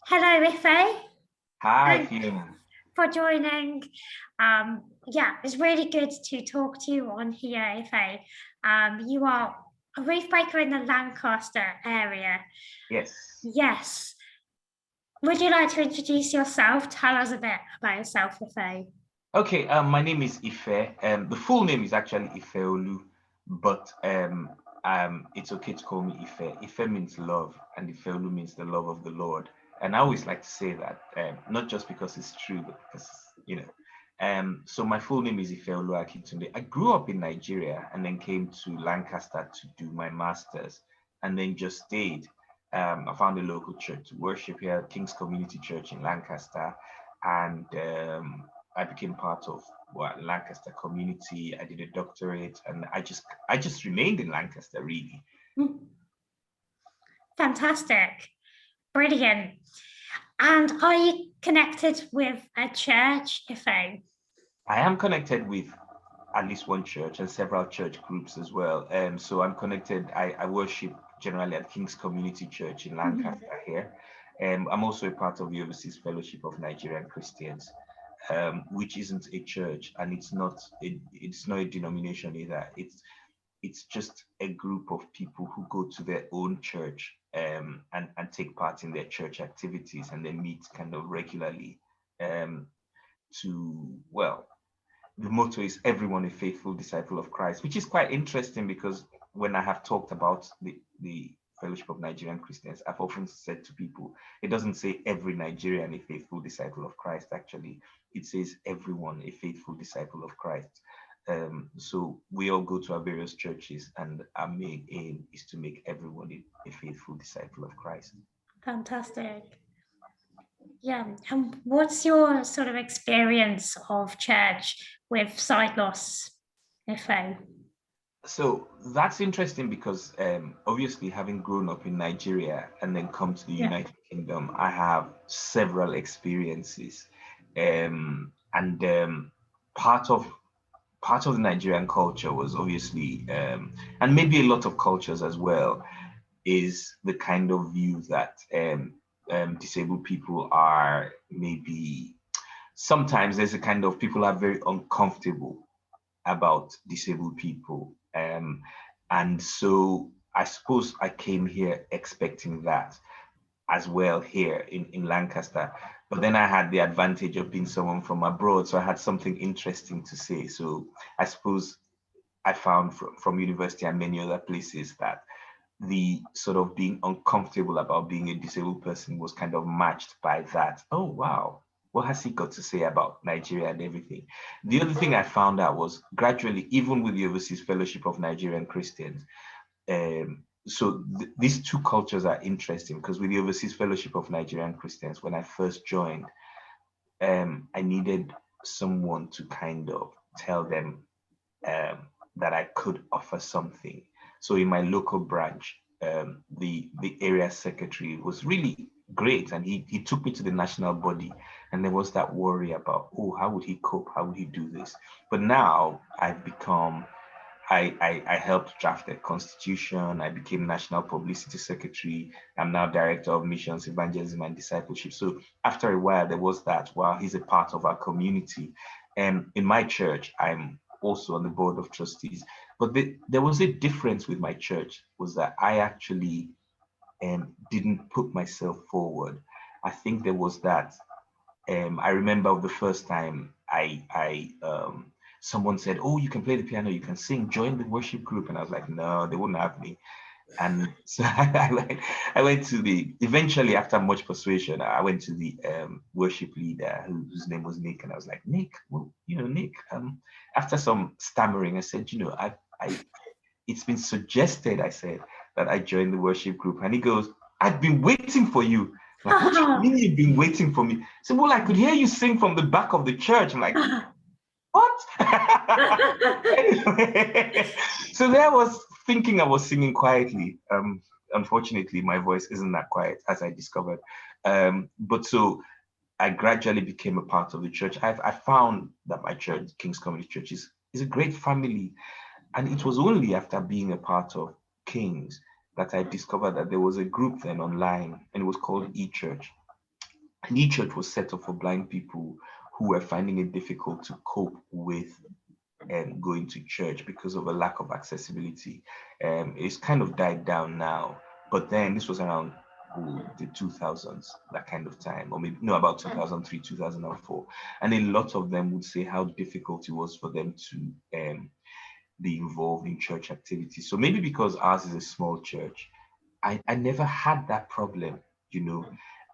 Hello, Ife. Hi, Thanks Fiona. for joining. Yeah, it's really good to talk to you on here, Ife. You are a roof breaker in the Lancaster area. Yes. Yes. Would you like to introduce yourself? Tell us a bit about yourself, Ife. Okay, my name is Ife. The full name is actually Ifeolu, but it's okay to call me Ife. Ife means love, and Ifeolu means the love of the Lord. And I always like to say that, not just because it's true, but because, you know. So my full name is Ifeolu Akintunde. I grew up in Nigeria and then came to Lancaster to do my master's, and then just stayed. I found a local church to worship here, King's Community Church in Lancaster, and I became part of Lancaster community. I did a doctorate, and I just remained in Lancaster really. Fantastic. Brilliant. And are you connected with a church, Ife? I am connected with at least one church and several church groups as well. So I'm connected. I worship generally at King's Community Church in Lancaster here. I'm also a part of the Overseas Fellowship of Nigerian Christians, which isn't a church and it's not a denomination either. It's just a group of people who go to their own church, and take part in their church activities, and they meet kind of regularly, um, to, well, the motto is everyone a faithful disciple of Christ, which is quite interesting because when I have talked about the Fellowship of Nigerian Christians, I've often said to people, it doesn't say every Nigerian a faithful disciple of Christ, actually. It says everyone a faithful disciple of Christ. So we all go to our various churches, and our main aim is to make everyone a faithful disciple of Christ. Fantastic. Yeah. And what's your sort of experience of church with sight loss, Ife? So that's interesting because, obviously, having grown up in Nigeria and then come to the Yeah. United Kingdom, I have several experiences, and part of the Nigerian culture was obviously, and maybe a lot of cultures as well, is the kind of view that, disabled people are maybe sometimes there's a kind of people are very uncomfortable about disabled people. And so I suppose I came here expecting that as well here in Lancaster. But then I had the advantage of being someone from abroad. So I had something interesting to say. So I suppose I found from university and many other places that the sort of being uncomfortable about being a disabled person was kind of matched by that. Oh, wow. What has he got to say about Nigeria and everything? The other thing I found out was gradually, even with the Overseas Fellowship of Nigerian Christians, so these two cultures are interesting because with the Overseas Fellowship of Nigerian Christians, when I first joined, I needed someone to kind of tell them, that I could offer something. So in my local branch, the area secretary was really great, and he took me to the national body, and there was that worry about, oh, how would he cope? How would he do this? But now I've become I helped draft the constitution. I became national publicity secretary. I'm now director of missions, evangelism, and discipleship. So after a while, there was that. While he's a part of our community, and in my church, I'm also on the board of trustees. But there was a difference with my church, was that I actually, didn't put myself forward. I think there was that. I remember the first time someone said, "Oh, you can play the piano, you can sing, join the worship group," and I was like, "No, they wouldn't have me." And so I went to eventually, after much persuasion, I went to the, worship leader whose name was Nick, and I was like, "Nick, well, Nick, after some stammering, I said, it's been suggested," I said, "that I join the worship group." And he goes, "I've been waiting for you." Like, what do you mean you've been waiting for me? I said, "Well, I could hear you sing from the back of the church." I'm like, "What?" Anyway, so there I was thinking I was singing quietly. Unfortunately, my voice isn't that quiet, as I discovered. But so I gradually became a part of the church. I found that my church, King's Community Church, is a great family. And it was only after being a part of Kings that I discovered that there was a group then online, and it was called eChurch. a new church was set up for blind people who were finding it difficult to cope with going to church because of a lack of accessibility. It's kind of died down now, but then this was around the 2000s, that kind of time, or maybe no, about 2003, 2004, and a lot of them would say how difficult it was for them to be involved in church activities. So maybe because ours is a small church, I never had that problem, you know,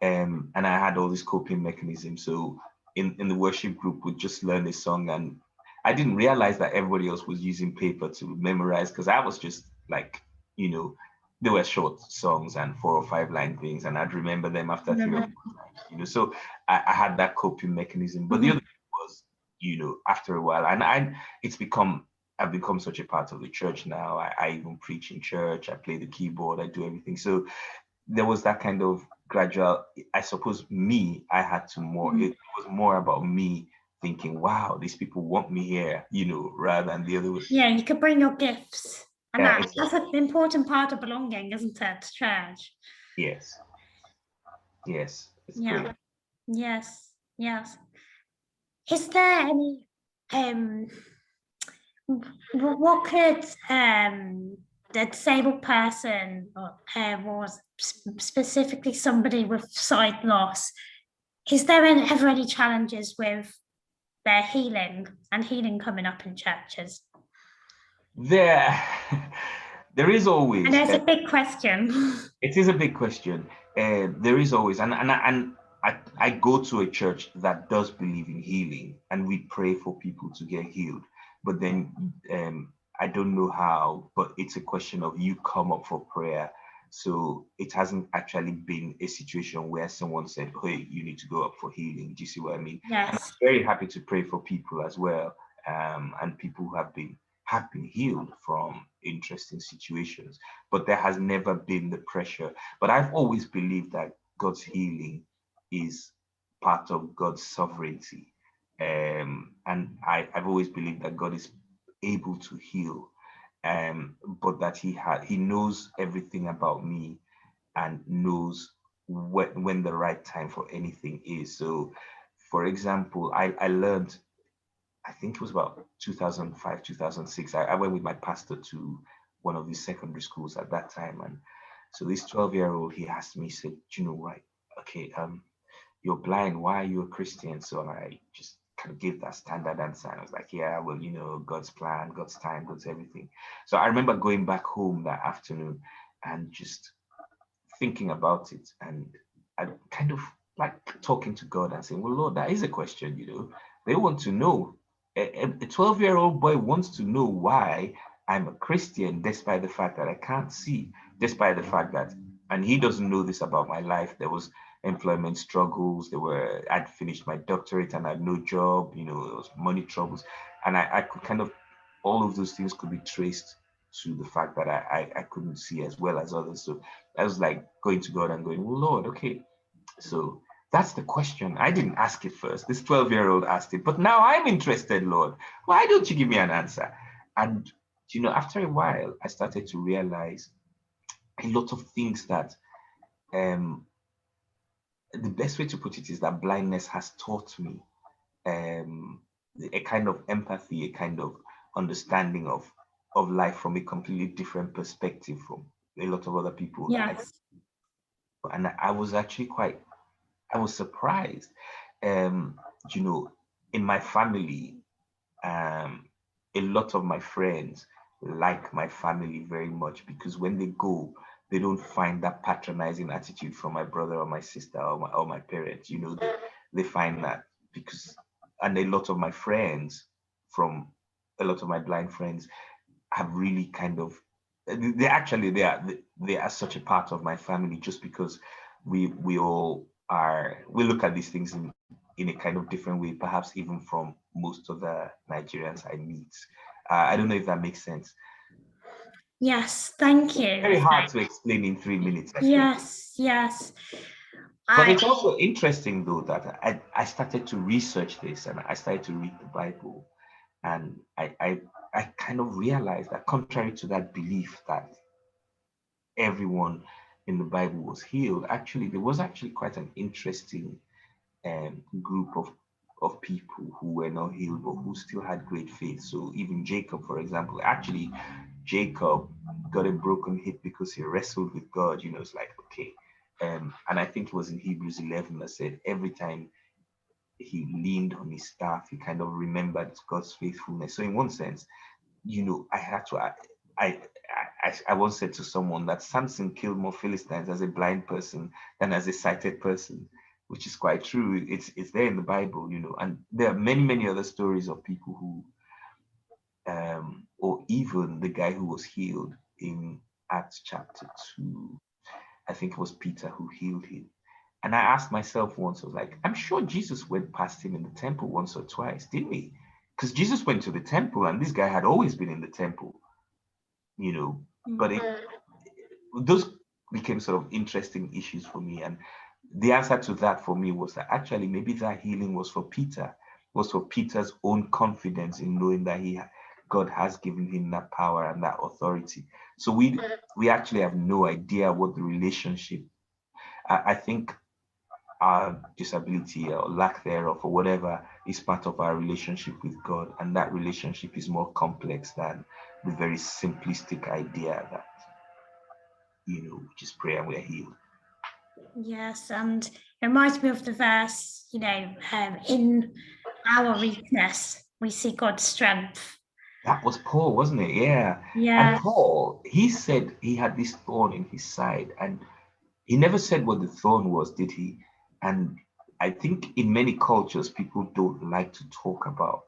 and I had all these coping mechanisms. So in the worship group, we just learn a song, and I didn't realize that everybody else was using paper to memorize because I was just like, you know, they were short songs and 4 or 5 line things, and I'd remember them after 3 or 4 times, you know. So I had that coping mechanism. But the other thing was, you know, after a while, and it's become I've become such a part of the church now. I even preach in church. I play the keyboard. I do everything. So there was that kind of gradual. I suppose I had to more. It was more about me thinking, "Wow, these people want me here," you know, rather than the other way. Yeah, you could bring your gifts, and Yeah, that's an important part of belonging, isn't it, to church? yes, yes, it's Yeah. great. Yes. Yes. Is there any what could the disabled person or specifically somebody with sight loss, is there ever any challenges with their healing coming up in churches? There, there is And always. there's a big question. It is a big question. There is always, I go to a church that does believe in healing, and we pray for people to get healed. But then I don't know how, but it's a question of you come up for prayer. So it hasn't actually been a situation where someone said, "Hey, you need to go up for healing." Do you see what I mean? And I'm Yes. very happy to pray for people as well, and people who have been healed from interesting situations, but there has never been the pressure. But I've always believed that God's healing is part of God's sovereignty. And I've always believed that God is able to heal, but that He knows everything about me and knows when the right time for anything is. So, for example, I learned, I think it was about 2005, 2006. I went with my pastor to one of these secondary schools at that time. And so this 12-year-old, he asked me, he said, "Do you know, right, okay, you're blind. Why are you a Christian?" So I just kind of gave that standard answer. I was like, "Yeah, well, you know, God's plan, God's time, God's everything." So I remember going back home that afternoon and just thinking about it. And I kind of like talking to God and saying, "Well, Lord, that is a question, you know. They want to know. A 12-year-old boy wants to know why I'm a Christian, despite the fact that I can't see, despite the fact that, and he doesn't know this about my life. There was employment struggles. I'd finished my doctorate and I had no job, you know, there was money troubles. And I could kind of, all of those things could be traced to the fact that I couldn't see as well as others. So I was like going to God and going, "Well, Lord, okay, so that's the question. I didn't ask it first. This 12-year-old asked it, but now I'm interested, Lord. Why don't you give me an answer?" And, you know, after a while, I started to realize a lot of things that the best way to put it is that blindness has taught me um, a kind of empathy, a kind of understanding of life from a completely different perspective from a lot of other people. Yes. And I was actually I was surprised. You know, in my family, um, a lot of my friends like my family very much because when they go, they don't find that patronizing attitude from my brother or my sister or my parents. You know, they find that because, and a lot of my friends from a lot of my blind friends have really kind of, they are such a part of my family just because we all are, we look at these things in a kind of different way, perhaps even from most of the Nigerians I meet. I don't know if that makes sense. Yes, thank you. Very hard to explain in 3 minutes, I think. Yes, yes. But it's also interesting though that I started to research this and I started to read the Bible, and I kind of realized that contrary to that belief that everyone in the Bible was healed, actually there was actually quite an interesting group of people who were not healed, but who still had great faith. So even Jacob, for example, actually, Jacob got a broken hip because he wrestled with God. It's like, okay. And I think it was in Hebrews 11 that said every time he leaned on his staff, he kind of remembered God's faithfulness. So in one sense, I had to. I once said to someone that Samson killed more Philistines as a blind person than as a sighted person, which is quite true. It's there in the Bible, and there are many other stories of people who, or even the guy who was healed in Acts chapter 2. I think it was Peter who healed him. And I asked myself once, I was like, I'm sure Jesus went past him in the temple once or twice, didn't he? Because Jesus went to the temple and this guy had always been in the temple, but those became sort of interesting issues for me. And the answer to that for me was that actually maybe that healing was for Peter, was for Peter's own confidence in knowing that God has given him that power and that authority. So we actually have no idea what the relationship. I think our disability or lack thereof or whatever is part of our relationship with God, and that relationship is more complex than the very simplistic idea that just pray and we're healed. Yes, and it reminds me of the verse, in our weakness, we see God's strength. That was Paul, wasn't it? Yeah. Yeah. And Paul, he said he had this thorn in his side, and he never said what the thorn was, did he? And I think in many cultures, people don't like to talk about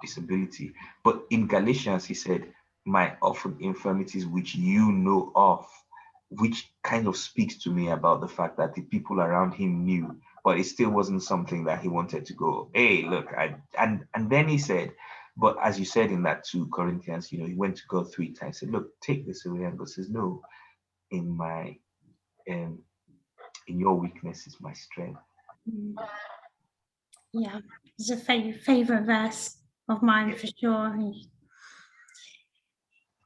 disability. But in Galatians, he said, my often infirmities, which you know of, which kind of speaks to me about the fact that the people around him knew, but it still wasn't something that he wanted to go, hey, look, and then he said, but as you said in that 2 Corinthians, he went to God 3 times, said, look, take this away. And God says, no, in my in your weakness is my strength. Yeah, it's a favorite verse of mine for sure.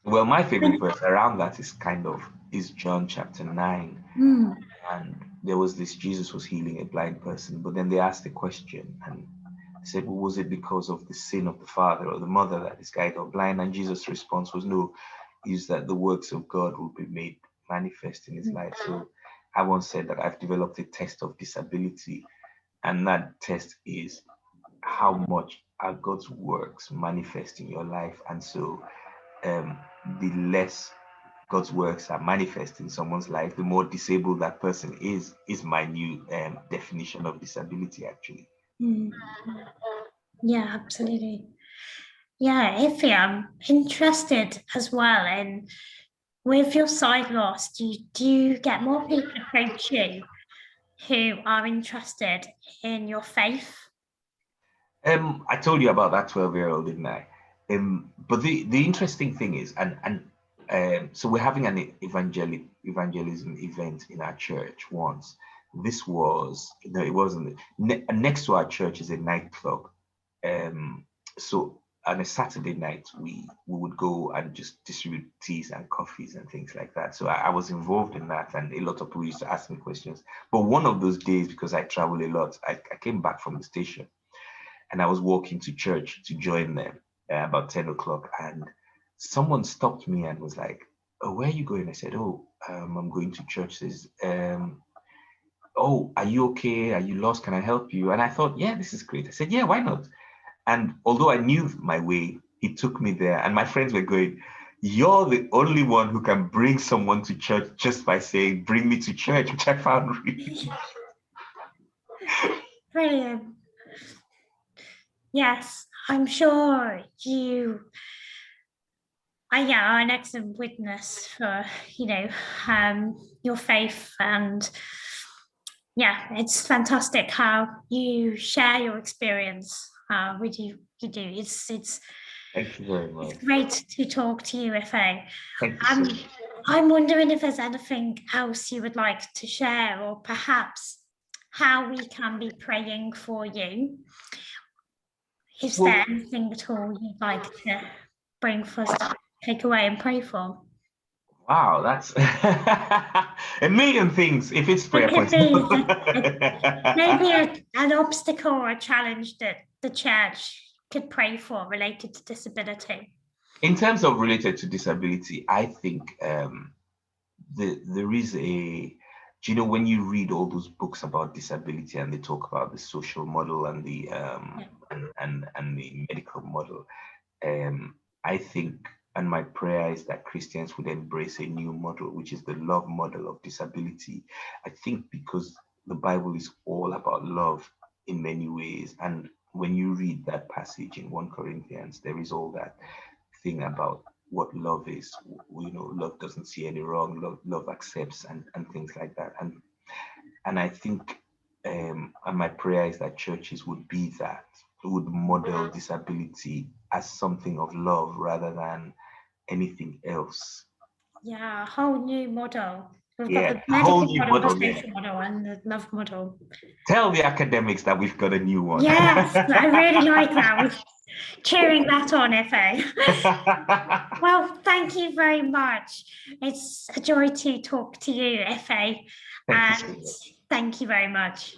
Well, my favorite verse around that is John chapter 9. And there was this, Jesus was healing a blind person, but then they asked a question and said, well, was it because of the sin of the father or the mother that this guy got blind? And Jesus' response was, no, is that the works of God will be made manifest in his life. So I once said that I've developed a test of disability, and that test is how much are God's works manifest in your life. And so the less God's works are manifest in someone's life, the more disabled that person is my new definition of disability, actually. Yeah, absolutely. Yeah, Ify, I'm interested as well in, with your sight loss, do you get more people approach you who are interested in your faith? I told you about that 12-year-old, didn't I? But the interesting thing is, so we're having an evangelism event in our church once. This was, no, it wasn't. Next to our church is a nightclub. So on a Saturday night, we would go and just distribute teas and coffees and things like that. So I was involved in that, and a lot of people used to ask me questions. But one of those days, because I travel a lot, I came back from the station and I was walking to church to join them about 10 o'clock. And someone stopped me and was like, oh, where are you going? I said, oh, I'm going to church. Says, oh, are you okay? Are you lost? Can I help you? And I thought, yeah, this is great. I said, yeah, why not? And although I knew my way, he took me there. And my friends were going, you're the only one who can bring someone to church just by saying, bring me to church, which I found really Brilliant. Yes, I'm sure you are an excellent witness for, your faith. And yeah, it's fantastic how you share your experience with you do. It's Thank you very much. It's great to talk to you, Ife. Thank you so much. I'm wondering if there's anything else you would like to share, or perhaps how we can be praying for you. Is there anything at all you'd like to bring for us to take away and pray for? Wow, that's a million things if it's It prayer could points. be maybe an obstacle or a challenge that the church could pray for related to disability. In terms of related to disability, I think there is do you know, when you read all those books about disability and they talk about the social model and the and the medical model, I think, and my prayer is that Christians would embrace a new model, which is the love model of disability. I think because the Bible is all about love in many ways, and when you read that passage in 1 Corinthians, there is all that thing about what love is. You know, love doesn't see any wrong, love accepts, and things like that. And I think and my prayer is that churches would be that, would model disability as something of love rather than anything else. Yeah, a whole new model. We've got Yeah, the a whole medical new model, the model. Yeah, social model, and the love model. tell the academics that we've got a new one. Yes, I really like that. We're cheering that on, FA. Well, thank you very much. It's a joy to talk to you, FA. Thank you so And much. thank you very much.